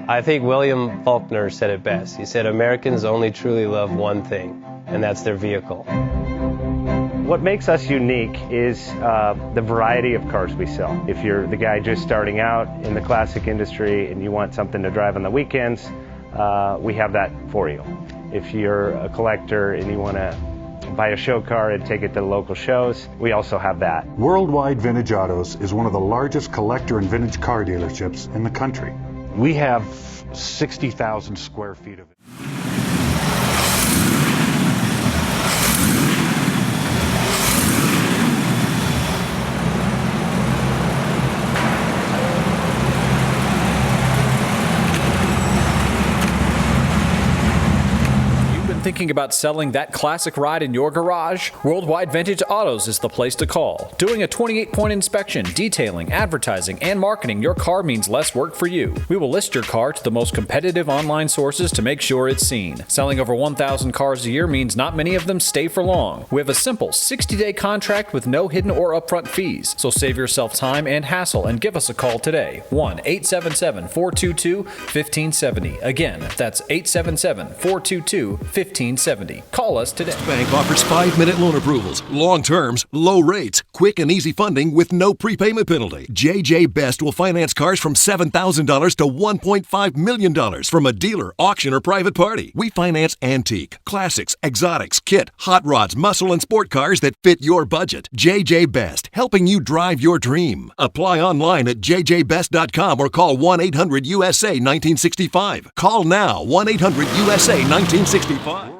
I think William Faulkner said it best. He said, Americans only truly love one thing, and that's their vehicle. What makes us unique is the variety of cars we sell. If you're the guy just starting out in the classic industry and you want something to drive on the weekends, we have that for you. If you're a collector and you want to buy a show car and take it to the local shows, we also have that. Worldwide Vintage Autos is one of the largest collector and vintage car dealerships in the country. We have 60,000 square feet of it. Thinking about selling that classic ride in your garage? Worldwide Vintage Autos is the place to call. Doing a 28-point inspection, detailing, advertising, and marketing your car means less work for you. We will list your car to the most competitive online sources to make sure it's seen. Selling over 1,000 cars a year means not many of them stay for long. We have a simple 60-day contract with no hidden or upfront fees. So save yourself time and hassle and give us a call today. 1-877-422-1570. Again, that's 877-422-1570. Call us today. Bank offers 5-minute loan approvals, long terms, low rates, quick and easy funding with no prepayment penalty. JJ Best will finance cars from $7,000 to $1.5 million from a dealer, auction, or private party. We finance antique, classics, exotics, kit, hot rods, muscle, and sport cars that fit your budget. JJ Best, helping you drive your dream. Apply online at jjbest.com or call 1-800-USA-1965. Call now, 1-800-USA-1965.